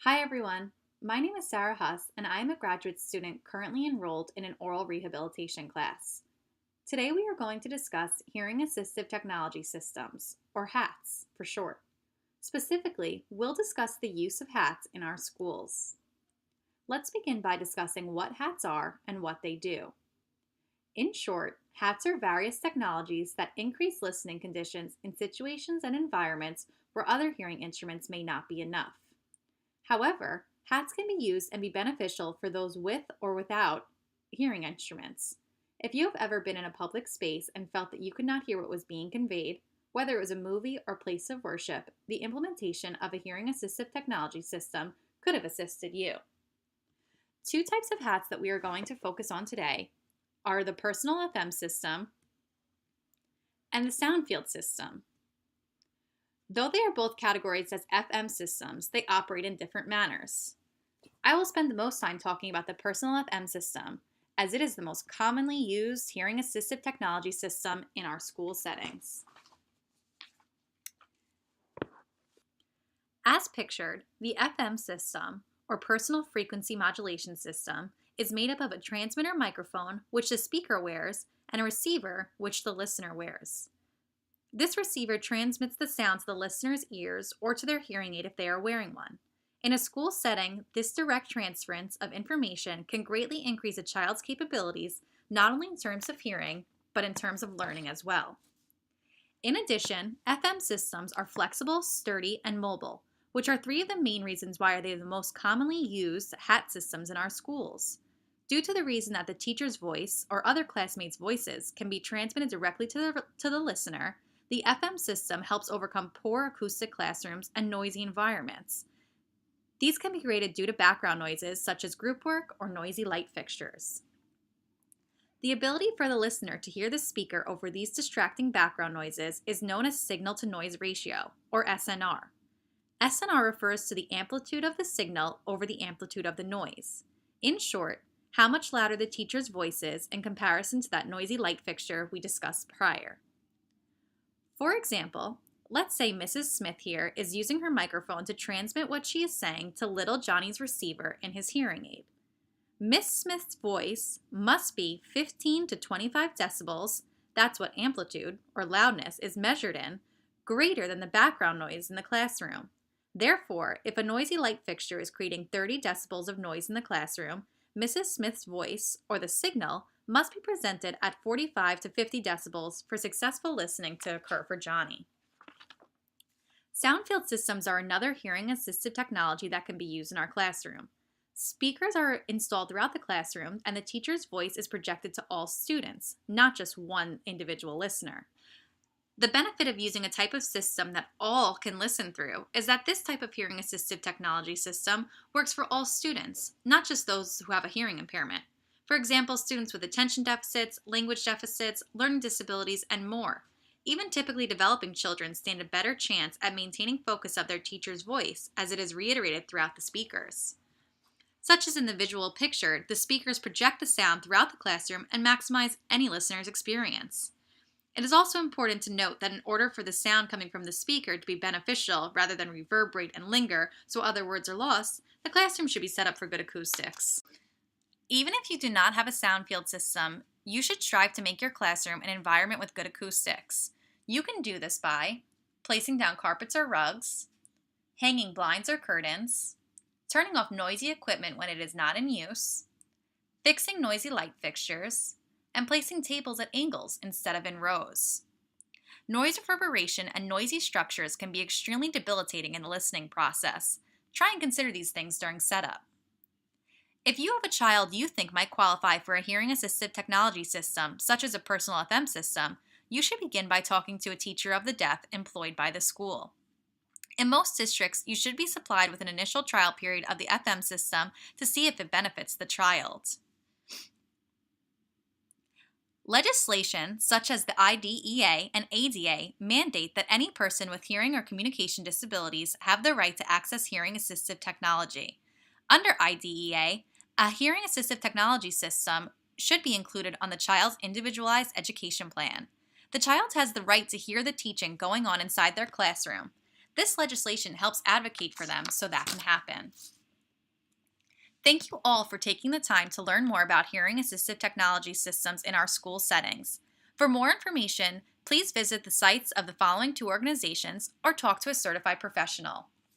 Hi everyone, my name is Sarah Huss and I am a graduate student currently enrolled in an oral rehabilitation class. Today we are going to discuss hearing assistive technology systems, or HATS for short. Specifically, we'll discuss the use of HATS in our schools. Let's begin by discussing what HATS are and what they do. In short, HATS are various technologies that increase listening conditions in situations and environments where other hearing instruments may not be enough. However, hats can be used and be beneficial for those with or without hearing instruments. If you have ever been in a public space and felt that you could not hear what was being conveyed, whether it was a movie or place of worship, the implementation of a hearing assistive technology system could have assisted you. Two types of hats that we are going to focus on today are the personal FM system and the sound field system. Though they are both categorized as FM systems, they operate in different manners. I will spend the most time talking about the personal FM system, as it is the most commonly used hearing assistive technology system in our school settings. As pictured, the FM system, or personal frequency modulation system, is made up of a transmitter microphone, which the speaker wears, and a receiver, which the listener wears. This receiver transmits the sound to the listener's ears or to their hearing aid if they are wearing one. In a school setting, this direct transference of information can greatly increase a child's capabilities, not only in terms of hearing, but in terms of learning as well. In addition, FM systems are flexible, sturdy, and mobile, which are three of the main reasons why they are the most commonly used HAT systems in our schools. Due to the reason that the teacher's voice or other classmates' voices can be transmitted directly to the listener, the FM system helps overcome poor acoustic classrooms and noisy environments. These can be created due to background noises such as group work or noisy light fixtures. The ability for the listener to hear the speaker over these distracting background noises is known as signal-to-noise ratio, or SNR. SNR refers to the amplitude of the signal over the amplitude of the noise. In short, how much louder the teacher's voice is in comparison to that noisy light fixture we discussed prior. For example, let's say Mrs. Smith here is using her microphone to transmit what she is saying to little Johnny's receiver in his hearing aid. Miss Smith's voice must be 15 to 25 decibels, that's what amplitude, or loudness, is measured in, greater than the background noise in the classroom. Therefore, if a noisy light fixture is creating 30 decibels of noise in the classroom, Mrs. Smith's voice, or the signal, must be presented at 45 to 50 decibels for successful listening to occur for Johnny. Sound field systems are another hearing assistive technology that can be used in our classroom. Speakers are installed throughout the classroom and the teacher's voice is projected to all students, not just one individual listener. The benefit of using a type of system that all can listen through is that this type of hearing assistive technology system works for all students, not just those who have a hearing impairment. For example, students with attention deficits, language deficits, learning disabilities, and more. Even typically developing children stand a better chance at maintaining focus of their teacher's voice, as it is reiterated throughout the speakers. Such as in the visual pictured, the speakers project the sound throughout the classroom and maximize any listener's experience. It is also important to note that in order for the sound coming from the speaker to be beneficial rather than reverberate and linger so other words are lost, the classroom should be set up for good acoustics. Even if you do not have a sound field system, you should strive to make your classroom an environment with good acoustics. You can do this by placing down carpets or rugs, hanging blinds or curtains, turning off noisy equipment when it is not in use, fixing noisy light fixtures, and placing tables at angles instead of in rows. Noise reverberation and noisy structures can be extremely debilitating in the listening process. Try and consider these things during setup. If you have a child you think might qualify for a hearing assistive technology system, such as a personal FM system, you should begin by talking to a teacher of the deaf employed by the school. In most districts, you should be supplied with an initial trial period of the FM system to see if it benefits the child. Legislation, such as the IDEA and ADA, mandate that any person with hearing or communication disabilities have the right to access hearing assistive technology. Under IDEA, a hearing assistive technology system should be included on the child's individualized education plan. The child has the right to hear the teaching going on inside their classroom. This legislation helps advocate for them so that can happen. Thank you all for taking the time to learn more about hearing assistive technology systems in our school settings. For more information, please visit the sites of the following two organizations or talk to a certified professional.